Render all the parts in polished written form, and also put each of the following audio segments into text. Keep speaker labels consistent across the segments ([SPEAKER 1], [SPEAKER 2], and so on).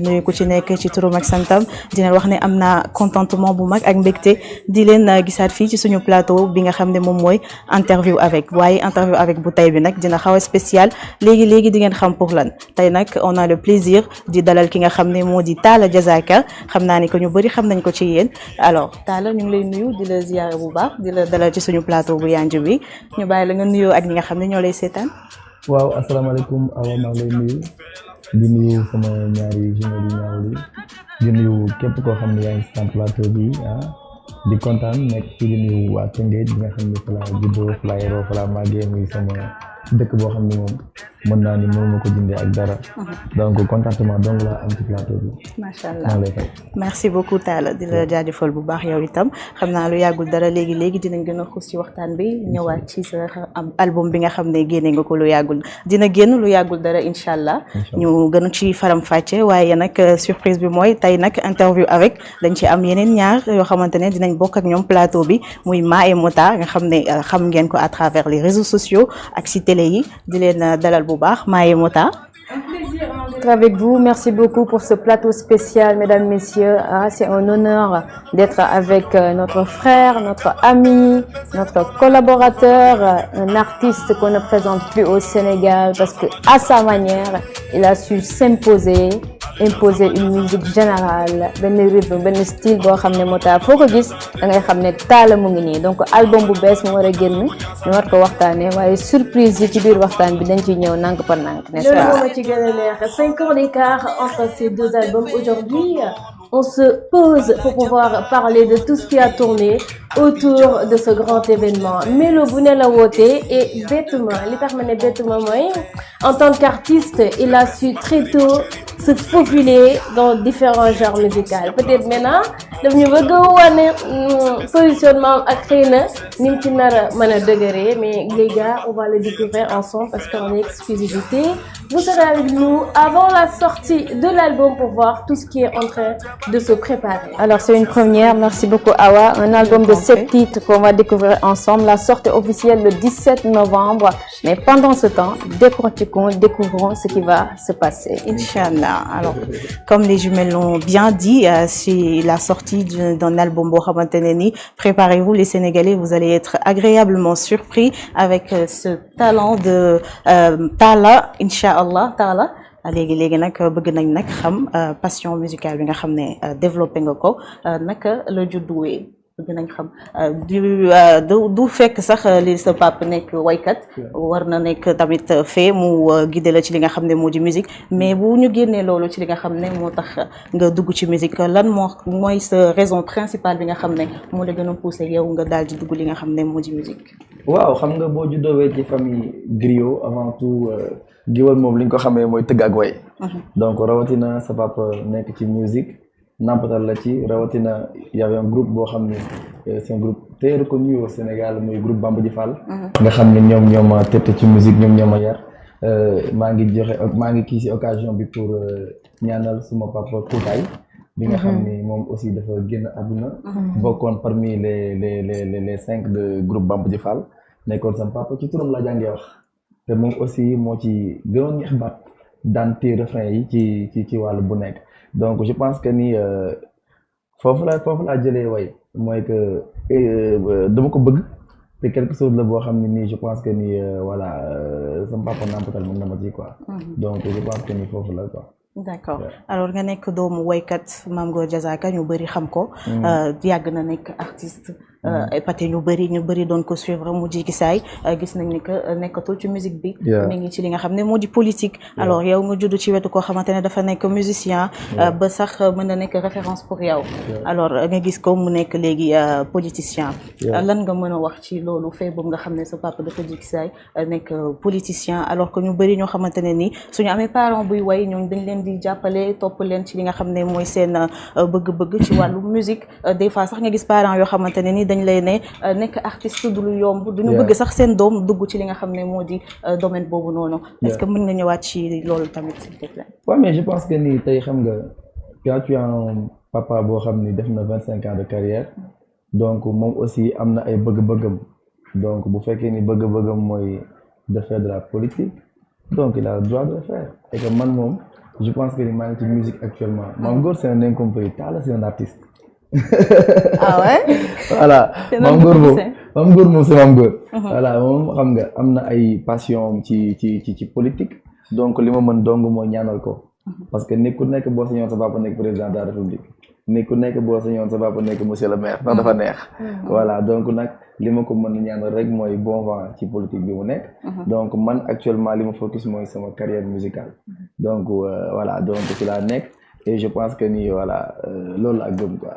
[SPEAKER 1] nuyu ku ci nekk ci turam ak santam dina wax ne am naa contentement bu mag ak mbégte di leen gisaat fii ci suñu plateau bi nga xam ne moom mooy interview avec waaye interview avec bu tey bi nag dina xaw a spécial léegi di ngeen xam pour lan tey nag on a le plaisir di dalal ki nga xam ne moo di Talla Diazaka xam naa ne que ñu bëri xam nañ ko ci yéen alors Talla ñu ngi lay nuyu di la ziyaare bu baax di la dalal ci suñu plateau bu yanj bi ñu bàyyi la nga nuyoo ak ñi nga xam ne ñoo lay seetaan.
[SPEAKER 2] waaw asalaamaaleykum Awa maa ngi lay nuyu di nuyu sama ñaari jumelles yu ñaaw yi di nuyu képp koo xam ne yaa ngi si plateau bi di kontaan nekk ci di nuyu waa Tëngéej bi nga xam ne fa laa juddoo fa laa yaroo fa laa màggee muy sama dëkk boo xam ne moom mën naa ni mënuma ko jëndee ak dara. donc contentement donc laa am ci plateau bi.
[SPEAKER 1] macha allah merci beaucoup Talla di la jaajëfal bu baax yow itam xam naa lu yàggul dara léegi dinañ gën a xuus ci waxtaan bi ñëwaat ci sa album bi nga xam ne génne nga ko lu yàggul dina génn lu yàggul dara incha allah. ñu gën ci faram fàcce waaye nag surprise bi mooy tey nag interview avec dañ ci am yeneen ñaar yoo xamante ne dinañ bokk ak ñoom plateau bi muy Ma et Mota nga xam ne xam ngeen ko à travers les réseaux sociaux ak ci télé yi di leen dalal bu baax Ma et Mota.
[SPEAKER 3] Un plaisir d'être avec vous. Merci beaucoup pour ce plateau spécial, mesdames, messieurs. C'est un honneur d'être avec notre frère, notre ami, notre collaborateur, un artiste qu'on ne présente plus au Sénégal parce que, à sa manière, il a su imposer une musique générale, ben rythme, ben style boo xam ne Mota foo ko gis da ngay xam ne Talla mu ngi nii donc album bu bees mu war a génn ñu war ko waxtaanee waaye surprise yi ci biir waxtaan bi dañ ciy ñëw nank par nank n'est-ce pas?
[SPEAKER 4] 5 ans d'écart entre ces deux albums. Aujourd'hui, on se pose pour pouvoir parler de tout ce qui a tourné autour de ce grand événement. Melo bu ne la woote et bêtement li tax ma ne bêtement mooy en tant qu'artiste il a su très tôt se faufiler dans différents genres musicaux. Peut-être maintenant daf ñu bëgg a wane positionnement ak xëy na ni mu ci nar a mën a dëgëree mais les gars on va le découvrir ensemble parce qu'en exclusivité vous serez avec nous avant la sortie de l'album pour voir tout ce qui est en train de se préparer.
[SPEAKER 3] Alors c'est une première, merci beaucoup Awa, un album de 7 titres qu'on va découvrir ensemble, la sortie officielle le 17 novembre, mais pendant ce temps, découvrons ce qui va se passer.
[SPEAKER 1] Inch'Allah. Alors, comme les jumelles l'ont bien dit, c'est la sortie d'un album boo xamante ne ni préparez-vous les Sénégalais, vous allez être agréablement surpris avec ce talent de Talla, Inch'Allah, Talla. léegi nag bëgg nañ nag xam passion musicale bi nga xam ne développé nga ko naka la judduwee bëgg nañ xam du fekk sax li sa papa nekk waykat war na nekk tamit fee mu guidé la ci li nga xam ne moo di musique mais bu ñu génnee loolu ci li nga xam ne moo tax nga dugg ci musique lan mooy sa raison principale bi nga xam ne moo la gën a poussé yow nga daal di dugg li nga xam ne moo di musique.
[SPEAKER 2] waaw xam nga boo juddoowee ci famille griot avant tout géwël moom li ñu ko xamee mooy tëgg ak way donc rawatina sa papa nekk ci musique nampatal la ci rawatina y avait un groupe boo xam ne c'est un groupe très reconnu au Sénégal muy groupe Bamba Ji Fall nga xam ne ñoom ma tette ci musique ñoom ma yar maa ngi kii ci occasion bi pour ñaanal suma papa Koutaay bi nga xam ni moom aussi dafa génn àdduna bokkoon parmi les 5 de groupe Bamba Ji Fall nekkoon sama papa ci turam laa jàngee wax te moom aussi moo ci gënoon ñeex baat daan téye refrain yi ci wàllu bu nekk donc je pense que ni foofu laa jëlee way mooy que dama ko bëgg te quelque chose la boo xam ne nii je pense que ni voilà sama papa nampatal mën na ma ci quoi donc je pense que ni foofu la quoi.
[SPEAKER 1] D'accord alors nga nekk doomu waykat Mame Goor Diazaka ñu bëri xam ko yàgg na nekk artiste épaté ñu bëri doon ko suivre mu jigi saay gis nañ ni que nekkatul ci musique bi mi ngi ci li nga xam ne moo di politique alors yow nga judd ci wetu koo xamante ne dafa nekk musicien ba sax mën na nekk référence pour yow alors nga gis ko mu nekk léegi politicien lan nga mën a wax ci loolu fee boobu nga xam ne sa papa dafa jigi saay nekk politicien alors que ñu bëri ñoo xamante ne ni suñu amee parent buy way ñooñu dañ leen di jàppale topp leen ci li nga xam ne mooy seen bëgg-bëgg ci wàllu musique des fois sax nga gis parents yoo xamante ne ni dañ lay ne nekk artiste du lu yomb duñu bëgg sax seen doom dugg ci li nga xam ne moo di domaine boobu noonu est-ce que mën nga ñëwaat ci loolu tamit s'il te plaît.
[SPEAKER 2] Ouais mais je pense que ni tey xam nga quand tu as un papa boo xam ni def na 25 ans de carrière donc moom aussi am na ay bëgg-bëggam donc bu fekkee ni bëgg-bëggam mooy de faire de la politique donc il a le droit de le faire et que man moom je pense que maa ngi ci musique actuellement Mame Goor c'est un incompris Talla c'est un artiste.
[SPEAKER 1] Ah ouais.
[SPEAKER 2] Voilà Mame Goor moom c'est Mame Goor. voilà moom xam nga am na ay passion ci politique donc li ma mën dong mooy ñaanal ko. parce que nit ku nekk boo sañoon sa papa nekk président de la république nit ku nekk boo sañoon sa papa nekk monsieur le maire ndax dafa neex. voilà donc nag li ma ko mën a ñaanal rek mooy bon vent ci politique bi mu nekk. donc man actuellement li ma focus mooy sama carrière musicale. donc voilà donc ci laa nekk et je pense que ni voilà loolu laa gëm quoi.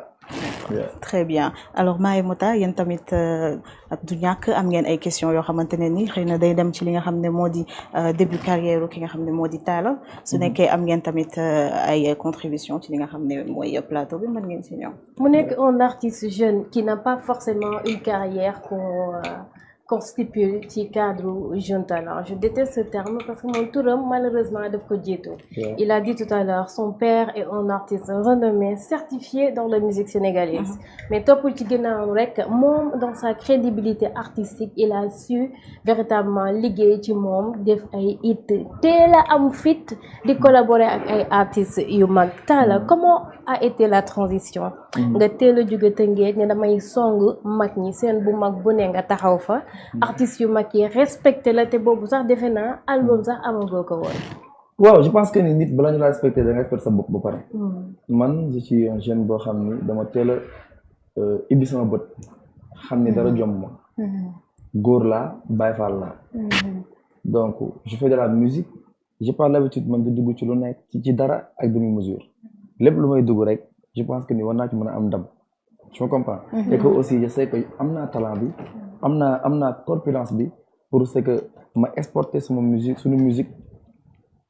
[SPEAKER 1] très bien alors Maïmouna yéen tamit du ñàkk am ngeen ay questions yoo xamante ne ni xëy na day dem ci li nga xam ne moo di début carrière ki nga xam ne moo di Talla su nekkee am ngeen tamit ay contribution ci li nga xam ne mooy plateau bi mën ngeen si ñëw.
[SPEAKER 4] mu nekk un artiste jeune qui n'a pas forcément une carrière qu'on stipule ci cadre jeune talent. Je déteste ce terme parce que mon touram malheureusement daf ko jiitu. Il a dit tout à l'heure son père est un artiste renommé certifié dans la musique sénégalaise. Mais toppul ci ginnaaw rek moom dans sa crédibilité artistique il a su véritablement liggéey ci moom def ay hit teel a am fit di collaborer ak ay artistes yu mag. Talla comment a été la transition nga teel a jóge Tëngéej ne damay song mag ñi seen bu mag bu ne nga taxaw fa artistes yu mag yi respecté la te boobu sax defe naa album sax amagoo ko woon.
[SPEAKER 2] waaw je pense que ni nit balaa ñu la respecté da nga respecté sa bopp ba pare. man je suis un jeune boo xam ni dama teel a ibbi sama bët xam ni dara jom ma góor laa Baay Faal laa donc je fais de la musique j'ai pas l'habitude man di dugg ci lu nekk ci dara ak demi mesure lépp lu may dugg rek je pense que ni war naa ci mën a am ndam je me comprends et que aussi je sais que am naa talent bi am naa corpulence bi pour ce que ma exporter sama musique suñu musique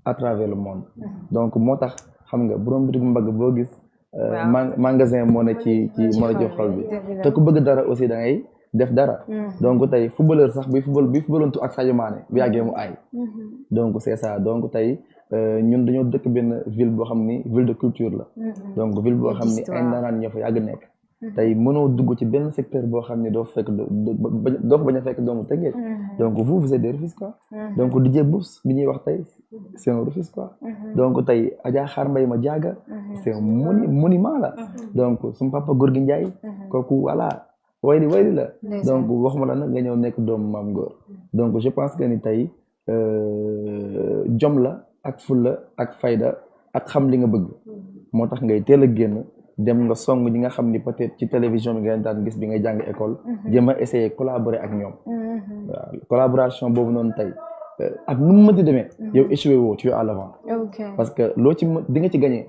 [SPEAKER 2] à travers le monde donc moo tax xam nga borom bitig mbagg boo gis magasin moo ne ci moo ne ci xol bi te ku bëgg dara aussi da ngay def dara donc tey footballeur sax bi footballantu ak Sadio Mané bu yàggee mu aay donc c'est ça donc tey ñun dañoo dëkk benn ville boo xam ni ville de culture la donc ville boo xam ni ay ndaanaan ñoo fa yàgg nekk tey mënoo dugg ci benn secteur boo xam ne doo fekk doo ko bañ a fekk doomu Tëngéej donc vous êtes des Rufisquois donc DJ Boubs bi ñuy wax tey c'est un Rufisquois donc tey Adja Xaar Mbay ma jaaga c'est un monument la donc suñu papa Gorgui Ndiaye kooku voilà wayli la donc waxuma la nag nga ñëw nekk doomu Mame Goor donc je pense que ni tey jom la ak fulla ak fayda ak xam li nga bëgg moo tax ngay teel a génn dem nga song ñi nga xam ni peut-être ci télévision bi nga daan gis bi ngay jàng école jéem a essayer collaborer ak ñoom waaw collaboration boobu noonu tey ak nu mu mënti demee yow échoué woo tu es à l'avant parce que loo ci di nga ci gagner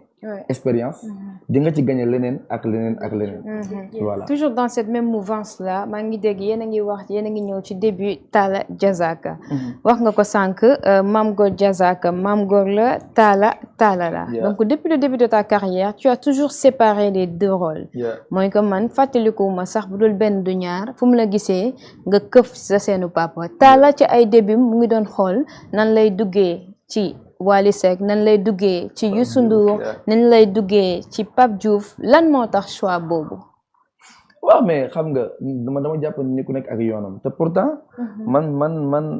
[SPEAKER 2] expérience di nga ci gagner leneen ak leneen voilà
[SPEAKER 3] toujours dans cette même mouvance là maa ngi dégg yéen a ngi ñëw ci début Talla Diazaka wax nga ko sànq Mame Goor Diazaka Mame Goor la Talla la donc depuis le début de ta carrière tu as toujours séparé les deux rôles mooy que man fàttaliku ma sax bu dul benn du ñaar fu mu la gisee nga këf sa seenu papa Talla ci ay début mu ngi doon xool nan lay duggee ci Wally Seck nan lay duggee ci Youssou Ndour nan lay duggee ci Pape Diouf lan moo tax choix boobu
[SPEAKER 2] waaw mais xam nga dama jàpp ni ku nekk ak yoonam te pourtant man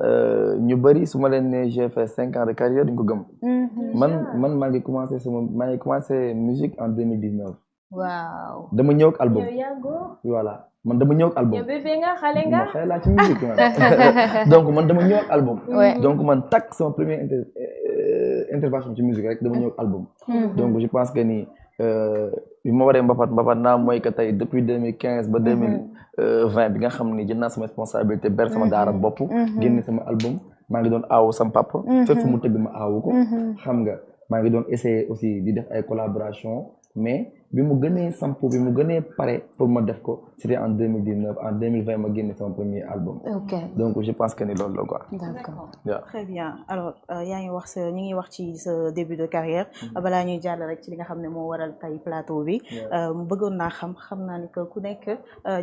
[SPEAKER 2] ñu bëri su ma leen ne j'ai fait 5 ans de carrière duñ ko gëm man maa ngi commencé musique en 2019
[SPEAKER 3] waaw
[SPEAKER 2] dama ñëw ak album voilà man dama ñëw ak album
[SPEAKER 4] xale nga
[SPEAKER 2] xëy laa ci musique donc man dama ñëw ak album donc man takk sama première intervention ci musique rek dama ñëw ak album donc je pense que ni bi ma waree mbapat naa mooy que tey depuis 2015 ba 2020 bi nga xam ni jël naa sama responsabilité ber sama daara bopp génne sama album maa ngi doon aawu sama papa fépp fu mu tëgg ma aawu ko xam nga maa ngi doon essayer aussi di def ay collaboration mais bi mu gënee samp bi mu gënee pare pour ma def ko c'était en 2019 en 2020 ma génne sama premier album donc je pense que ni loolu la quoi
[SPEAKER 3] d'accord
[SPEAKER 1] très bien alors yaa ngi wax ñu ngi wax ci sa début de carrière balaa ñuy jàll rek ci li nga xam ne moo waral tey plateau bi bëggoon naa xam naa ni que ku nekk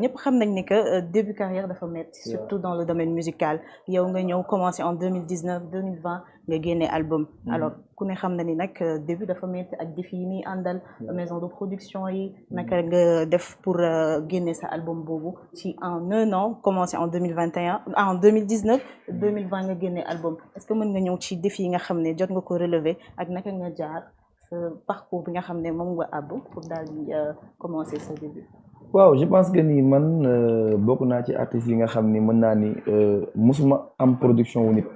[SPEAKER 1] ñëpp xam nañ ni que début carrière dafa métti surtout dans le domaine musical yow nga ñëw commencé en 2019 2020 nga génne album alors ku ne xam na ni nag début dafa métti ak défi yi muy àndal maison de production production yi naka nga def pour génne sa album boobu ci en 1 an commencé en 2021 en 2019 2020 nga génne album est-ce que mën nga ñëw ci défi yi nga xam ne jot nga ko relever ak naka nga jaar sa parcours bi nga xam ne moom nga àbb pour daal di commencer sa début.
[SPEAKER 2] waaw je pense que ni man bokk naa ci artistes yi nga xam ni mën naa ni musuma am production wu nit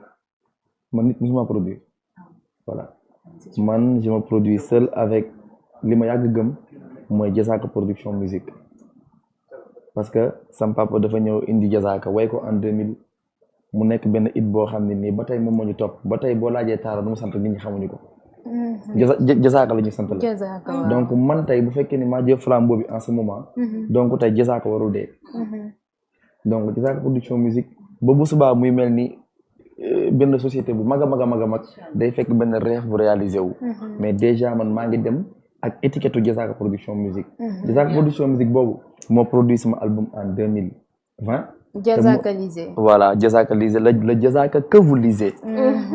[SPEAKER 2] man nit musuma produire voilà man je me produis seul avec li ma yàgg gëm mooy Diazaka production musique parce que sam papa dafa ñëw indi Diazaka way ko en 2000 mu nekk benn hit boo xam ne nii ba tey moom moo ñu topp ba tey boo laajee Talla nu mu sant nit ñi xamuñu ko. Diazaka la ñu sant la. donc man tey bu fekkee ni maa jël flambeau bi en ce moment. donc tey Diazaka warul dee. donc Diazaka production musique ba bu subaa muy mel ni benn société bu mag a mag a mag a mag day fekk benn rêve bu réalisé wu. mais déjà man maa ngi dem ak étiquette Diazaka production musique. Diazaka production musique boobu moo produit sama album en 2020.
[SPEAKER 3] Diazakalisé.
[SPEAKER 2] Voilà, Diazakalisé, le Diazaka que vous lisez.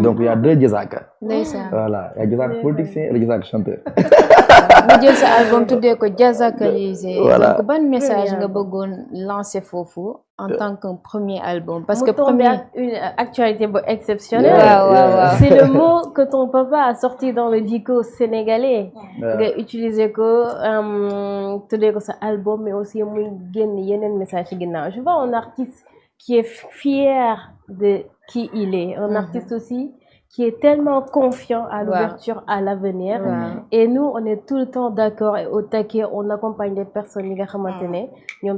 [SPEAKER 2] Donc il y a deux Diazaka. Voilà, il y a Diazaka politicien et le Diazaka chanteur.
[SPEAKER 3] Mu jël sa album tuddee ko Diazakalisé.
[SPEAKER 2] Voilà.
[SPEAKER 3] Donc ban message nga bëggoon lancer foofu en tant que premier album parce que
[SPEAKER 4] premier une actualité exceptionnelle.
[SPEAKER 3] Wow.
[SPEAKER 4] C'est le mot que ton papa a sorti dans le dico sénégalais. Nga utiliser ko tuddee ko sa album mais aussi muy génn yeneen message ci ginnaaw. Je vois un artiste qui est fier de qui il est, un artiste aussi qui est tellement confiant à l'ouverture à l'avenir. Et nous, on est tout le temps d'accord et au taquet, on accompagne des personnes qui ont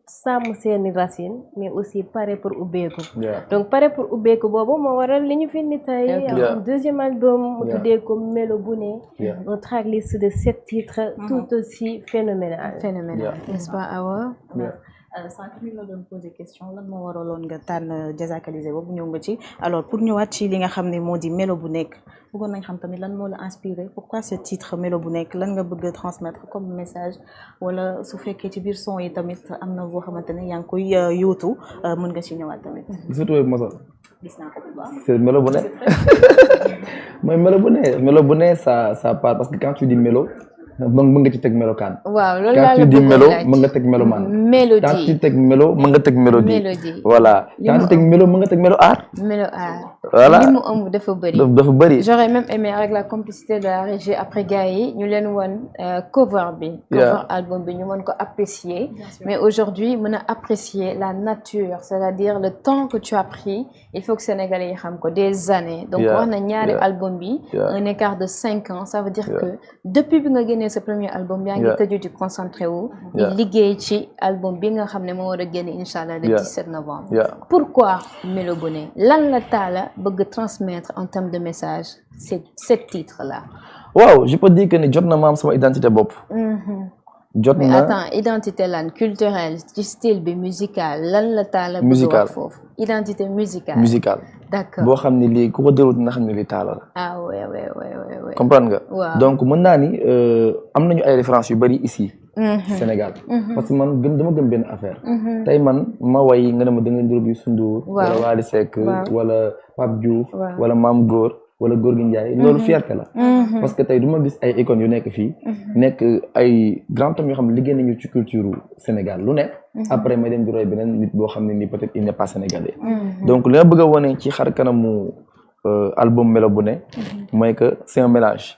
[SPEAKER 4] sàmm seeni racines, mais aussi pareil pour ubbeeku. Donc pareil pour ubbeeku boobu moo waral li ñu fi ni tey un deuxième album mu tuddee ko Melo bu ne, un tracklist de 7 titres tout aussi phénoménal.
[SPEAKER 3] N'est-ce pas Awa?
[SPEAKER 1] Sànq mi la doon poser question lan moo waraloon nga tànn Diazakalisé boobu ñëw nga ci alors pour ñëwaat ci li nga xam ne moo di Melo bu nekk bëggoon nañ xam tamit lan moo la inspiré pourquoi ce titre Melo bu nekk lan nga bëgg a transmettre comme message wala su fekkee ci biir son yi tamit am na boo xamante ne yaa ngi koy yóotu mën nga ci ñëwaat tamit.
[SPEAKER 2] surtout mosal.
[SPEAKER 1] gis naa ko bu baax.
[SPEAKER 2] c'est Melo bu ne mooy Melo bu ne ça part parce que quand tu dis Melo. mën nga ci teg melokaan.
[SPEAKER 3] waaw loolu laa la
[SPEAKER 2] bëgg melo mën nga teg melomaan.
[SPEAKER 3] mélodie
[SPEAKER 2] quand tu teg melo mën nga teg mélodie. voilà quand tu teg melo mën nga teg melo art.
[SPEAKER 3] melo art.
[SPEAKER 2] voilà
[SPEAKER 3] li mu ëmb dafa bëri.
[SPEAKER 2] dafa bëri.
[SPEAKER 3] j'aurais même aimé avec la complicité de la régie après gars yi ñu leen wan cover bi. cover album bi ñu mën ko apprécier. mais aujourd'hui mën a apprécier la nature c'est-à-dire le temps que tu as pris il faut que sénégalais yi xam ko des années. donc wax na ñaari album bi. un écart de 5 ans ça veut dire que depuis bi nga génnee ce premier album yaa ngi tëju di concentré wu di liggéey ci album bi nga xam ne moo war a génne inchallah le 17 novembre pourquoi Melo bu ne lan la Talla bëgg transmettre en termes de message c'est titre là
[SPEAKER 2] waaw je peux dire que ni jot na ma am sama identité bopp jot na
[SPEAKER 3] mais attends identité lan culturelle ci style bi musical lan la Talla bëgg wax foofu identité musicale d'accord
[SPEAKER 2] boo xam ne lii ku ko déroul dina xam ne lii Talla la.
[SPEAKER 3] ah ouais.
[SPEAKER 2] comprendre nga.
[SPEAKER 3] waaw
[SPEAKER 2] donc mën naa ni am nañu ay références yu bari ici. Sénégal. parce que man dama gëm benn affaire. tey man ma way nga ne ma da nga déglu Youssou Ndour. wala Wally Seck. wala Pape Diouf. wala Mame Gor wala Gorgui Ndiaye. loolu fierté la. parce que tey du ma gis ay icônes yu nekk fii. nekk ay grands hommes yoo xam ne liggéey nañu ci culture Sénégal lu nekk. après may dem di roy beneen nit boo xam ne nii peut-être il n'est pas sénégalais. donc li ma bëgg a wane ci xar kanamu album Melo bu ne. mooy que c'est un mélange.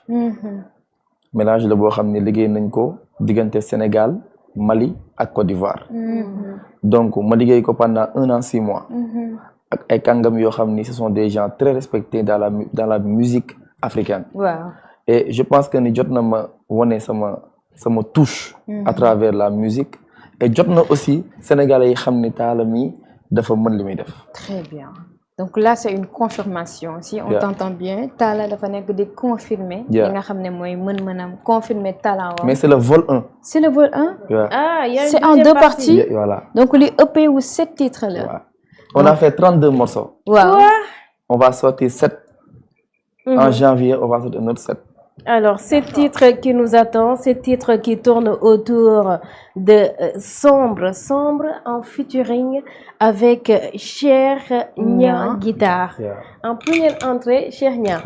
[SPEAKER 2] mélange la boo xam ne liggéey nañ ko diggante Sénégal Mali ak Côte d'Ivoire. donc ma liggéey ko pendant 1 an 6 mois. ak ay kàngam yoo xam ni ce sont des gens très respectés dans la musique africaine. et je pense que ni jot na ma wane sama touche. à travers la musique. et jot na aussi sénégalais yi xam ni Talla mi dafa mën li muy def.
[SPEAKER 3] très bien donc là c'est une confirmation si on t'entend bien Talla dafa nekk di confirmer. li nga xam ne mooy mën-mënam confirmer talent.
[SPEAKER 2] mais c'est le vol 1.
[SPEAKER 3] c'est le vol 1.
[SPEAKER 4] ah il y a
[SPEAKER 3] c'est en 2 parties.
[SPEAKER 2] voilà
[SPEAKER 3] donc li EP wu 7 titres là.
[SPEAKER 2] on a fait 32 morceaux.
[SPEAKER 3] waaw
[SPEAKER 2] on va sortir 7. en janvier on va sortir un autre 7.
[SPEAKER 4] Alors, ces titres qui nous attendent, ces titres qui tournent autour de Sombre en featuring avec Cheikh Nia Guitare. En première entrée, Cheikh Nia.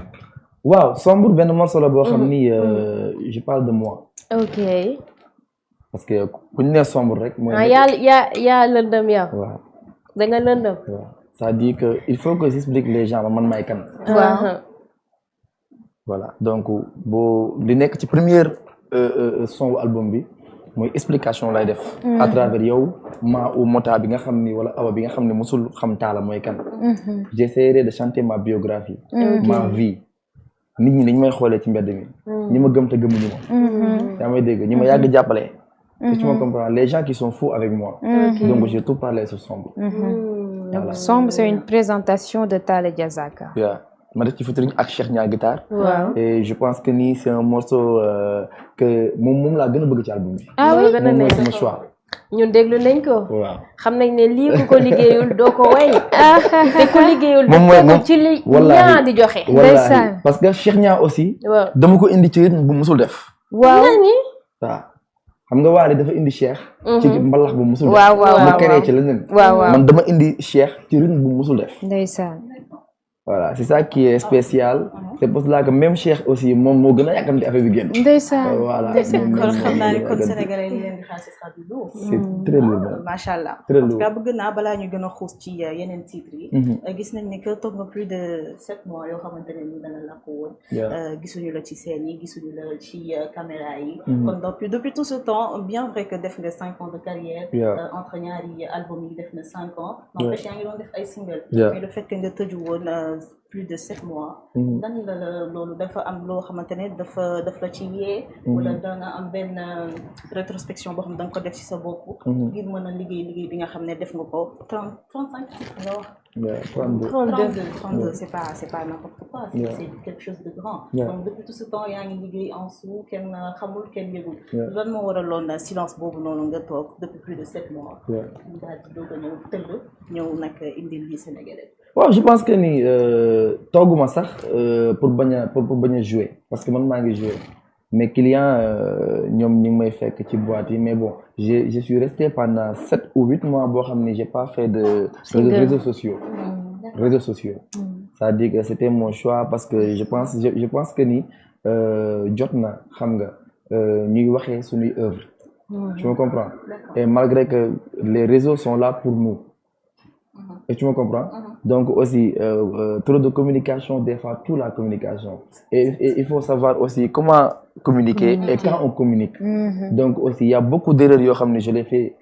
[SPEAKER 2] Waaw, Sombre benn morceau la boo xam ni je parle de moi.
[SPEAKER 4] ok.
[SPEAKER 2] parce que ku ñu nee sombre rek. mooy
[SPEAKER 4] yaa lëndëm yow.
[SPEAKER 2] waaw
[SPEAKER 4] da nga lëndëm.
[SPEAKER 2] waaw c'est-à-dire que il faut que j'explique les gens man maay kan.
[SPEAKER 3] waaw.
[SPEAKER 2] voilà donc boo li nekk ci première son wu album bi mooy explication lay def. à travers yow ma ou Mota bi nga xam ni wala Awa bi nga xam ne mosul xam Talla mooy kan. j'essaierai de chanter ma biographie. ma vie. nit ñi dañ may xoolee ci mbedd mi. ñi ma gëm te gëmuñu ma. yaa may dégg ñi ma yàgg jàppale. tu me comprends les gens qui sont fous avec moi. donc j'ai tout parlé sur Sombre.
[SPEAKER 3] Donc Sombre c'est une présentation de Talla Diazaka.
[SPEAKER 2] waaw ma def ci featuring ak Cheikh Nia guitare.
[SPEAKER 4] waaw
[SPEAKER 2] et je pense que ni c'est un morceau que moom laa gën a bëgg ci album bi.
[SPEAKER 4] ah oui
[SPEAKER 2] moom mooy sama choix.
[SPEAKER 4] ñun déglu nañ ko.
[SPEAKER 2] waaw
[SPEAKER 4] xam nañ ne lii ku ko liggéeyul doo ko way. te ku liggéeyul.
[SPEAKER 2] moom mooy
[SPEAKER 4] ci li
[SPEAKER 2] wallaahi
[SPEAKER 4] ñaa di joxe.
[SPEAKER 2] wallaahi parce que Cheikh Nia aussi.
[SPEAKER 4] waaw
[SPEAKER 2] dama ko indi ci rythme bu musul def.
[SPEAKER 3] waaw
[SPEAKER 2] waaw xam nga Wally dafa indi Cheikh. ci mbalax bu musul def.
[SPEAKER 3] waaw waaw
[SPEAKER 2] mu créé ci leneen.
[SPEAKER 3] waaw waaw
[SPEAKER 2] man dama indi Cheikh ci rythme bu musul def.
[SPEAKER 3] ndeysaan.
[SPEAKER 2] voilà c'est ça qui est spécial. c'est pour cela que même Cheikh aussi moom moo gën a yàkkamti affaire bi génn.
[SPEAKER 3] ndeysaan.
[SPEAKER 2] voilà
[SPEAKER 1] kon xam naa ni kon sénégalais li leen di xaar ce sera du lourd.
[SPEAKER 2] c'est très lourd.
[SPEAKER 1] macha allah.
[SPEAKER 2] très
[SPEAKER 1] en tout
[SPEAKER 2] lourd.
[SPEAKER 1] cas bëgg naa balaa ñu gën a xuus ci yeneen titres yi. gis nañ ni que toog nga plus de 7 mois yoo xamante ne ni dana làkk woon. gisuñu la ci scène yi gisuñu la ci caméra yi. kon donc depuis tout ce temps bien vrai que def nga 5 ans de carrière. entre ñaari album yi def na 5 ans. n'empêche yaa ngi doon def ay single. mais le fait que nga tëju woon plus de 7 mois. lan la loolu dafa am loo xamante ne daf la ci yee. wala da nga am benn rétrospection boo xam ne da nga ko def ci sa bopp. ngir mën a liggéey bi nga xam ne def nga ko 35 nga wax. 32 c'est pas n'importe quoi. c'est quelque chose de grand. donc depuis tout ce temps yaa ngi liggéey en sous kenn xamul kenn yëgul. lan moo waraloon silence boobu noonu nga toog depuis plus de 7 mois. ñu daal di doog a ñëw tëll ñëw nag indil lii Sénégalais.
[SPEAKER 2] waaw je pense que ni tooguma sax pour bañ a jouer parce que man maa ngi jouer mes clients ñoom ñu ngi may fekk ci boîte yi mais bon je suis resté pendant 7 ou 8 mois boo xam ne j'ai pas fait de réseaux sociaux. c'est-à-dire que c'était mon choix parce que je pense que ni jot na xam nga ñuy waxee suñuy œuvre. tu me comprends et malgré que les réseaux sont là pour nous. Et tu me comprends? Donc aussi, trop de communication, des fois, toute la communication. Et il faut savoir aussi comment communiquer et quand on communique. Donc aussi, il y a beaucoup d'erreurs, je l'ai fait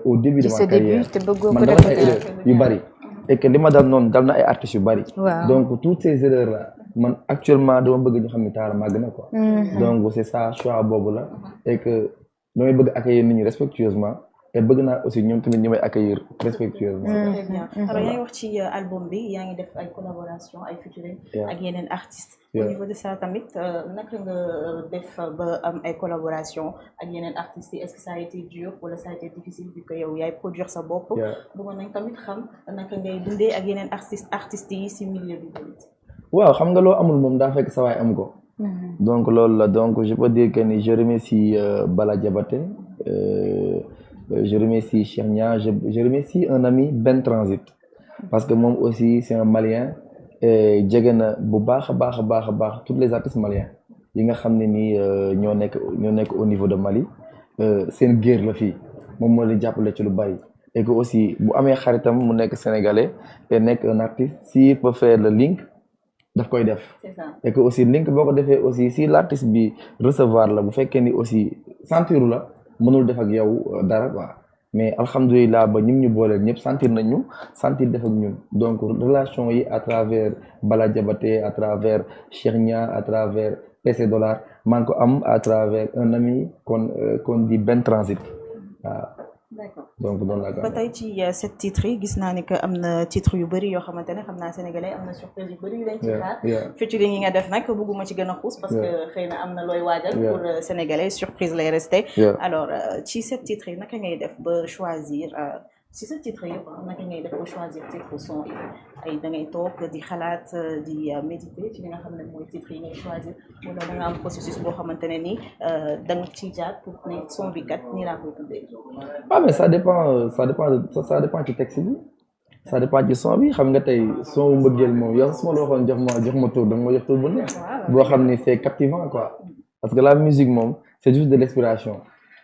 [SPEAKER 2] au début de ma carrière. Man dama def erreur yu bari. Et que li ma dal noonu dal na ay artistes yu bari. Donc toutes ces erreurs-là, man actuellement dama bëgg ñu xam ne Talla màgg na quoi. Donc c'est ça choix boobu la. Et que damay bëgg accueillir nit ñi respectueusement. et bëgg naa aussi ñoom tamit ñu may accueillir respectueusement.
[SPEAKER 1] très bien alors yaa ngi wax ci album bi yaa ngi def ay collaboration ay featuring ak yeneen artistes. au niveau de ça tamit naka nga def ba am ay collaboration ak yeneen artistes yi est-ce que ça a été dur wala ça a été difficile vu que yow yaay produire sa bopp. bëggoon nañ tamit xam naka ngay dundee ak yeneen artistes yi si milieu bi tamit.
[SPEAKER 2] waaw xam nga loo amul moom daa fekk sa waay am ko. donc loolu la donc je peux dire que ni je remercie Bala Diabaté. Je remercie Cheikh Nia, je remercie un ami Ben Transit parce que moom aussi c'est un Malien et jege na bu baax a baax tous les artistes maliens yi nga xam ne nii ñoo nekk au niveau de Mali seen géer la fii moom moo leen jàppale ci lu bari et que aussi bu amee xaritam mu nekk sénégalais et nekk un artiste s'il peut faire le link daf koy def et que aussi link boo ko defee aussi si l'artiste bi recevoir la bu fekkee ni aussi sentiru la mënul def ak yow dara quoi mais alhamdulilah ba ñim ñu booleel ñëpp sentir def ak ñun donc relation yi à travers Bala Diabaté à travers Cheikh Nia à travers PC Dollar maa ngi ko am à travers un ami qu'on dit Ben Transit waaw.
[SPEAKER 1] D'accord.
[SPEAKER 2] Donc doon la
[SPEAKER 1] ba tey ci 7 titres yi gis naa ni que am na titres yu bëri yoo xamante ne xam naa sénégalais am na surprise yu bëri yu leen ci xaar featuring yi nga def nag bëgguma ci gën a xuus parce que xëy na am na looy waajal pour sénégalais surprise lay resté alors ci 7 titres yi naka ngay def ba choisir si sa titre yëpp naka ngay def ba choisir titre son yi ay da ngay toog di xalaat di méditer ci li nga xam ne mooy titre yi ngay choisir wala da nga am processus boo xamante ne ni da nga ciy jaar pour ne son bi kat nii laa koy tuddee.
[SPEAKER 2] ah mais ça dépend ci texte bi ça dépend ci son bi xam nga tey son mbëggeel moom yow su ma la waxoon jox ma tur da nga ma jox tur bu neex boo xam ni c'est captivant quoi parce que la musique moom c'est juste de l'inspiration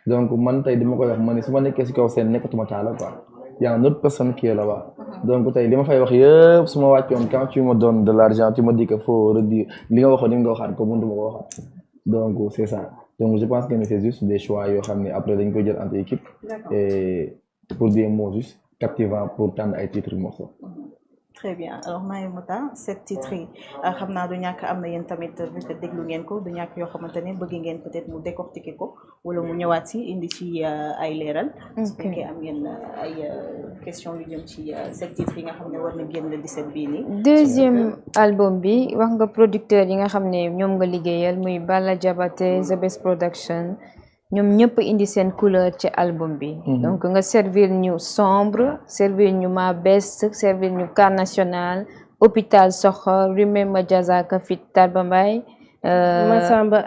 [SPEAKER 2] donc man tey dama koy wax ma ne su ma nekkee si kaw seen nekkatuma Talla quoi y a une autre personne qui est là-bas donc tey li ma fay wax yëpp su ma wàccoon quand tu me donnes de l'argent tu me dis que faut redire li nga waxoon ni nga waxaat ko mënutuma ko waxaat donc c'est ça donc je pense que c'est juste des choix yoo xam ne après dañ koy jël entre équipe et pour des mots juste captivants pour tànn ay titres morceaux.
[SPEAKER 1] Très bien alors Maïmouna 7 titres yi xam naa du ñàkk am na yéen tamit vu que déglu ngeen ko du ñàkk yoo xamante ne bëgg ngeen peut-être mu décortiquer ko wala mu ñëwaat si indi ci ay leeral. su fekkee am ngeen ay questions yu jëm ci 7 titres yi nga xam ne war na génn le 17 bii nii.
[SPEAKER 3] deuxième album bi wax nga producteur yi nga xam ne ñoom nga liggéeyal muy Balla Diabaté The Best Production ñoom ñëpp indi seen couleur ci album bi. donc nga servir ñu sombre servir ñu Ma Best servir ñu Car National Hôpital Sokhor Remember Jazaka fit Tarba Mbaye
[SPEAKER 4] Massamba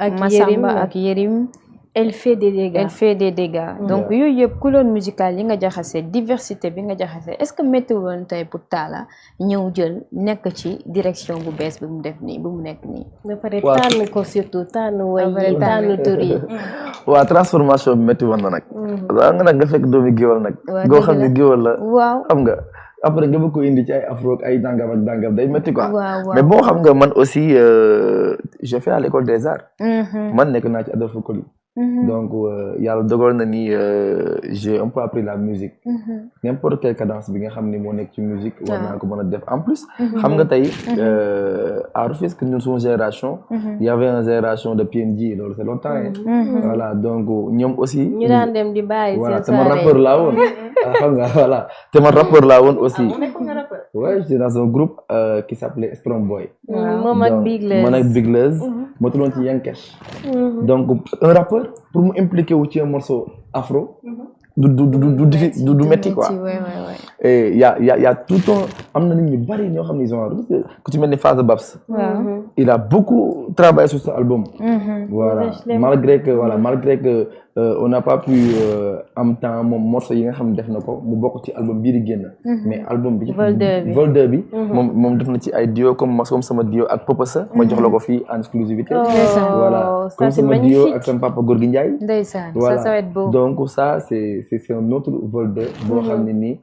[SPEAKER 4] ak Yérim elle fait des dégâts donc yooyu yëpp couleur musicale yi nga jaxase diversité bi nga jaxase est-ce que métti woon tey pour Talla ñëw jël nekk ci direction bu bees bi mu def nii bu mu nekk nii
[SPEAKER 1] ba pare tànn ko surtout tànn way yi tànn tur yi
[SPEAKER 2] waaw transformation bi métti woon na nag waaw nga nag nga fekk doomi géwal nag goo xam ne géwal la
[SPEAKER 3] waaw
[SPEAKER 2] xam nga après nga bëgg ko indi ci ay afro ak ay dangam ak dangam day métti quoi mais bon xam
[SPEAKER 3] waaw
[SPEAKER 2] nga man aussi j'ai fait à l'école des arts man nekk naa ci Adolphe Coly donc yàlla dogal na ni j'ai un peu appris la musique n'importe quelle cadence bi nga xam ni moo nekk ci musique war naa ko mën a def en plus xam nga tey à Rufisque ñun suñu génération il y avait une génération de PNJ loolu c'est longtemps voilà donc ñoom aussi
[SPEAKER 4] ñu daan dem di bàyyi
[SPEAKER 2] voilà te man rappeur laa woon xam nga voilà te man rappeur laa woon aussi ouais j'étais dans un groupe qui s'appelait Strong Boy
[SPEAKER 4] moom ak
[SPEAKER 2] Big Leuz ma tuddoon ci Yankesh donc un rappeur pour mu impliquer wu ci un morceau afro du métti quoi et y a tout un am na nit ñu bari ñoo xam ne ils ont ku ci mel ni Faza Babs il a beaucoup travaillé sur ce album voilà malgré que on n'a pas pu am temps moom morceau yi nga xam ne def na ko mu bokk ci album bii di génn mais album bi vol 2 bi moom def na ci ay duo comme sama duo ak Popasa ma jox la ko fii en exclusivité voilà comme sama duo ak sama papa Gorgui Ndiaye voilà donc ça c'est un autre vol 2 boo xam ne nii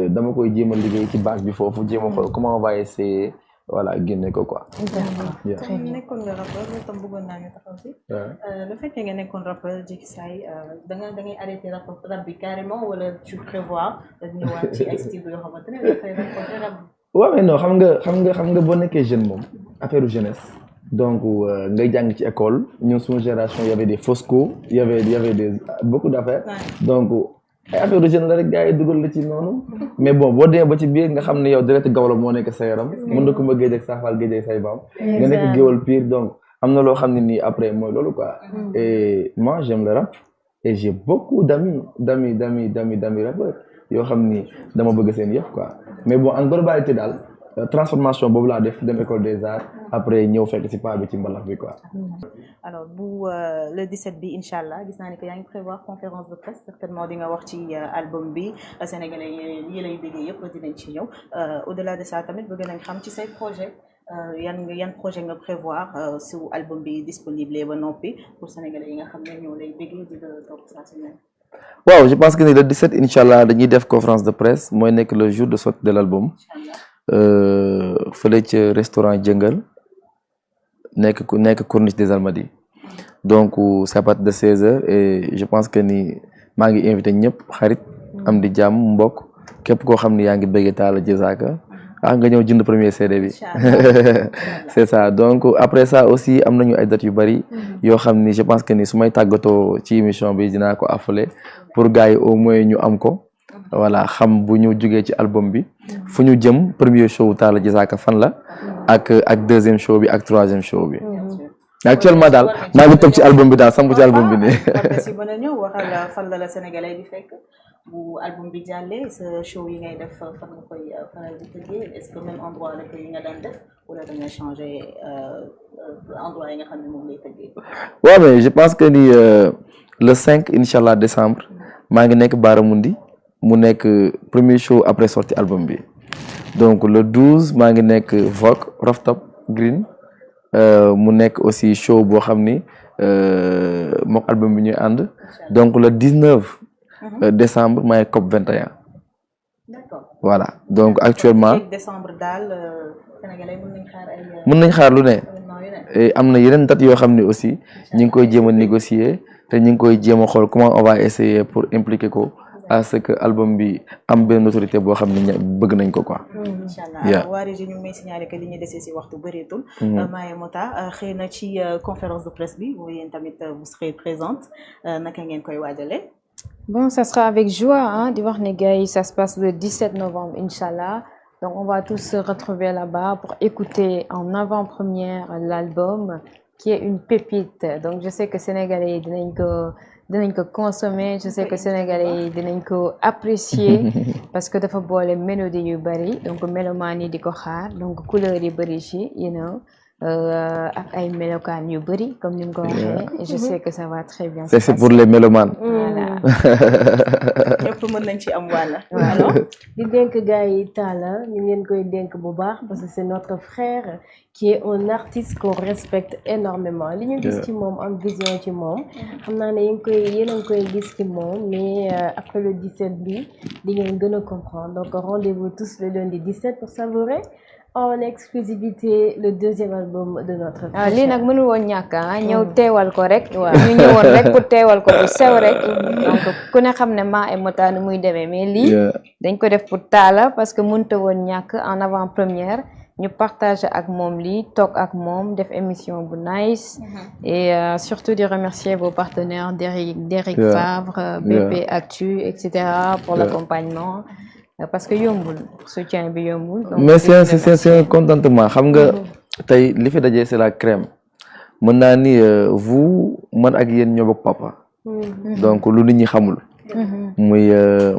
[SPEAKER 2] dama koy jéem a liggéey ci base bi foofu jéem a xool comment on va essayer voilà génne ko quoi.
[SPEAKER 1] nekkoon nga rappeur loolu tam bëggoon naa nga taxaw si. le fait que nga nekkoon rappeur jékki saay da ngay arrêté rap bi carrément wala tu prévois ñëwaat ci ay style yoo xamante ne dafay rapporter rap bi.
[SPEAKER 2] waaw mais non xam nga boo nekkee jeune moom affaire jeunesse donc ngay jàng ci école ñun suñu génération y avait des Fosco y avait des beaucoup d'affaires donc. ay affaire jeune la rek gars yi dugal la ci noonu mais bon boo demee ba ci biir nga xam ne yow direct gawlo moo nekk sa yaram mën na ko ma géej ak saafal géej ak say baam nga nekk géwal pire donc am na loo xam ne nii après mooy loolu quoi et moi j'aime le rap et j'ai beaucoup d'amis rappeurs yoo xam ni dama bëgg seen yëf quoi mais bon en globalité daal transformation boobu laa def dem école des arts après ñëw fekk ci pas bi ci mbalax bi quoi.
[SPEAKER 1] alors bu le 17 bi incha allah gis naa ne que yaa ngi prévoir conférence de presse certainement di nga wax ci album bi sénégalais yi lay déggee yëpp dinañ ci ñëw au-delà de ça tamit bëgg nañ xam ci say projet yan projet nga prévoir su album bi disponible ba noppi pour sénégalais yi nga xam ne ñoo lay déggee di la topp saa su ne.
[SPEAKER 2] waaw je pense que ni le 17 incha allah dañuy def conférence de presse mooy nekk le jour de sortie de l'album. fële ca restaurant Jëngal nekk Corniche des Almadies donc c'est à partir de 16h et je pense que ni maa ngi invité ñëpp xarit am di jàmm mbokk képp koo xam ni yaa ngi bëggee Talla Diazaka nga ñëw jënd premier CD bi c'est ça donc après ça aussi am nañu ay dates yu bari yoo xam ni je pense que ni su may tàggatoo ci émission bi dinaa ko affolé pour gars yi au moins ñu am ko voilà xam bu ñu jógee ci album bi fu ñu jëm premier show Talla Diazaka fan la ak deuxième show bi ak troisième show bi actuellement daal maa ngi toog ci album bi daal samp ci album bi nii.
[SPEAKER 1] si mën a ñëw waxal fan la Sénégalais di fekk bu album bi jàllee sa show yi ngay def fan nga koy faral di tëggee est-ce que même endroit la yi nga daan def wala da nga changer endroit yi nga xam ne moom lay tëggee.
[SPEAKER 2] waaw mais je pense que ni le 5 inchallah décembre maa ngi nekk Baaramundi mu nekk premier show après sortie album bi donc le 12 maa ngi nekk Vogue Rooftop Green mu nekk aussi show boo xam ni mook album bi ñuy ànd donc le 19 décembre maay COP 21
[SPEAKER 1] d'accord
[SPEAKER 2] voilà donc actuellement
[SPEAKER 1] décembre daal sénégalais
[SPEAKER 2] mën nañ xaar lu ne am na yeneen date yoo xam ne aussi ñu ngi koy jéem a négocier te ñu ngi koy jéem a xool comment on va essayer pour impliquer ko à ce que album bi am benn autorité boo xam ne bëgg nañ ko quoi.
[SPEAKER 1] incha allah alors waa Régie ñu ngi may signaler que li ñu desee si waxtu bëreetul. Maya Mota xëy na ci conférence de presse bi yéen tamit vous serez présente naka ngeen koy waajalee.
[SPEAKER 3] Bon, ça sera avec joie, hein, di wax ne gars yi, ça se passe le 17 novembre, Inch'Allah. Donc, on va tous se retrouver là-bas pour écouter en avant-première l'album qui est une pépite. Donc, je sais que Sénégalais yi dinañ ko consommer, je sais que Sénégalais yi dinañ ko apprécier parce que dafa boole mélodie yu bari, donc mélomane yi di ko xaar, donc couleur yi bari ci, you know. Ak ay melokaan yu bëri comme ni mu ko waxee et je sais que ça va très bien.
[SPEAKER 2] C'est pour les mélomanes.
[SPEAKER 3] Voilà.
[SPEAKER 1] ñëpp mën nañ ci am wàll. alors
[SPEAKER 4] di dénk gars yi Talla ñu ngeen koy dénk bu baax parce que c'est notre frère qui est un artiste qu'on respecte énormément li ñu gis ci moom am vision ci moom xam naa ne yéen a ngi koy gis ci moom mais après le 17 bi di ngeen gën a comprendre donc rendez-vous tous le lundi 17 pour savourer en exclusivité le deuxième album de notre frère.
[SPEAKER 3] Lii nag mënul woon ñàkk ñëw teewal ko rek. waaw ñu ñëwoon rek pour teewal ko bu sew rek. donc ku ne xam ne Maya Mota muy demee mais lii. dañ ko def pour Talla parce que mënut woon ñàkk en avant-première ñu partager ak moom lii toog ak moom def émission bu nice. et surtout di remercier vos partenaires Derrick Favre, BP Actu etc. pour l'accompagnement. Parce que yombul soutien bi yombul.
[SPEAKER 2] mais c'est un contentement xam nga tey li fi dajee c'est la crème mën naa ni vous man ak yéen ñoo bokk papa. donc lu nit ñi xamul. muy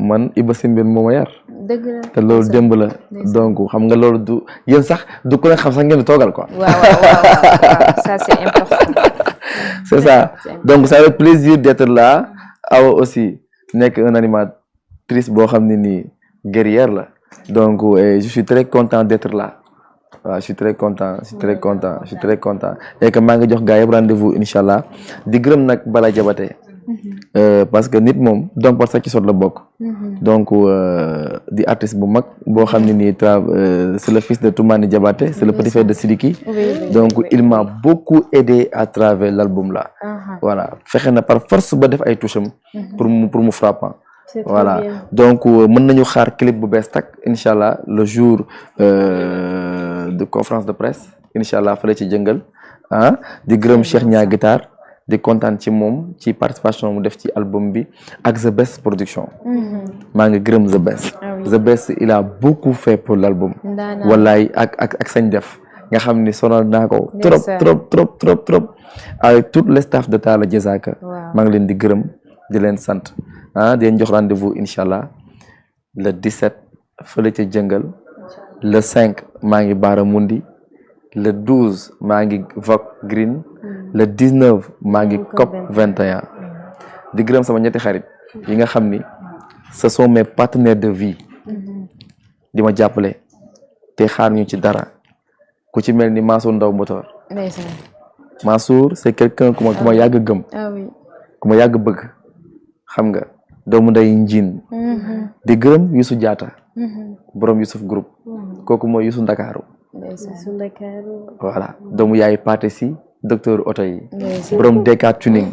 [SPEAKER 2] man Iba Simbène moo ma yar.
[SPEAKER 3] dëgg la
[SPEAKER 2] te loolu démb la donc xam nga loolu du yéen sax du ko ne xam sax ngeen di toogal quoi.
[SPEAKER 3] waaw ça c'est important.
[SPEAKER 2] c'est ça donc ça fait plaisir d'être là Awa aussi nekk un animatrice boo xam ne nii. guerrière là donc je suis très content d'être là waaw je suis très content et que maa ngi jox gars yëpp rendez-vous inchallah di gërëm nag Bala Jabaté parce que nit moom donc par sax ci sot la bokk donc di artiste bu mag boo xam ne nii c'est le fils de Toumani Jabaté c'est le petit frère de Sidiki donc il m'a beaucoup aidé à travers l'album là voilà fexe na par force ba def ay toucham pour mu frappant voilà donc mën nañu xaar clip bu bees tak inchallah le jour de conférence de presse inchallah fële ci jëngal di gërëm Cheikh Nia guitare di kontaan ci moom ci participation mu def ci album bi ak The Best Production maa ngi gërëm The Best il a beaucoup fait pour l'album wallaay ak sañ def nga xam ni sonal naa ko trop avec tout le staff de Talla Diazaka maa ngi leen di gërëm di leen sant di leen jox rendez-vous inchallah le 17 fële ca jëngal le 5 maa ngi Baara Mundi le 12 maa ngi Vogue Green le 19 maa ngi COP 21 di gërëm sama ñetti xarit yi nga xam ni ce sont mes partenaires de vie di ma jàppale te xaar ñu ci dara ku ci mel ni Mansour Ndaw moteur Mansour c'est quelqu'un ku ma yàgg gëm ku ma yàgg bëgg xam nga doomu nday njiin di gërëm Youssou Diatta borom Youssouf groupe kooku mooy Youssou Ndakaaru voilà doomu yaay Paté si docteur oto yi borom DK tuning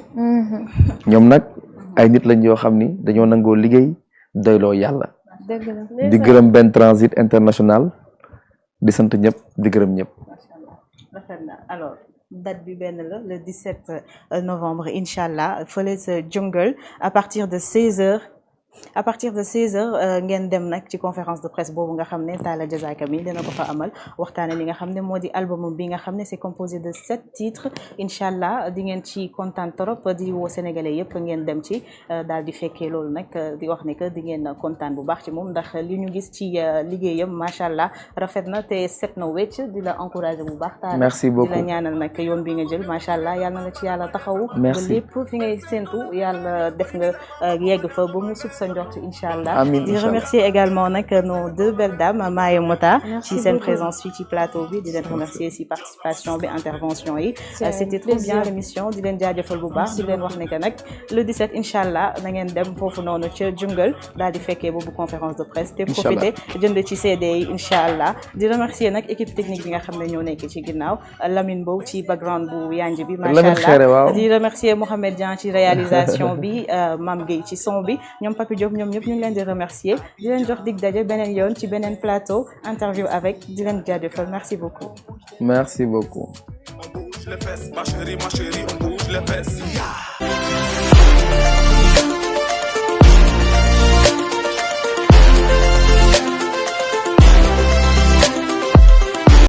[SPEAKER 2] ñoom nag ay nit lañ yoo xam ni dañoo nangoo liggéey doyloo yàlla di gërëm benn transit international di sant ñëpp di gërëm ñëpp
[SPEAKER 1] alors date bi benn la le 17 novembre inchallah fële sa jungle à partir de 16h ngeen dem nag ci conférence de presse boobu nga xam ne Talla Diazaka mi dina ko fa amal waxtaane li nga xam ne moo di album bi nga xam ne c'est composé de 7 titres inchallah di ngeen ci kontaan trop di woo sénégalais yëpp ngeen dem ci daal di fekkee loolu nag di wax ne que di ngeen kontaan bu baax ci moom ndax li ñu gis ci liggéeyam macha allah rafet na te set na wecc di la encourager bu baax Talla
[SPEAKER 2] merci beaucoup
[SPEAKER 1] di la ñaanal nag yoon bi nga jël macha allah yàlla na la ci yàlla taxawu ba lépp fi ngay séntu yàlla def nga yegg fa ba mu sa njort incha allah.
[SPEAKER 2] amiin
[SPEAKER 1] di remercier également nag nos deux belles dames Maye Mota ci seen présence fii ci plateau bi di leen remercier si participation bi intervention yi. C'était trop bien l'émission di leen jaajëfal bu baax di leen wax ne que nag le 17 incha allah na ngeen dem foofu noonu ca jungle daal di fekkee boobu conférence de presse. te profité jënd ci CD yi incha allah di remercier nag équipe technique bi nga xam ne ñoo nekk ci ginnaaw Lamine Bow ci background bu yanj bi macha allah di remercier Mohamed Dian ci réalisation bi Mame Gueye ci son bi ñoom Papi Diop ñoom ñëpp ñu ngi leen di remercier di leen jox dig daje beneen yoon ci beneen plateau interview avec di leen jaajëfal merci beaucoup.
[SPEAKER 2] Merci beaucoup.
[SPEAKER 5] On bouge les fesses, ma chérie, on bouge les fesses.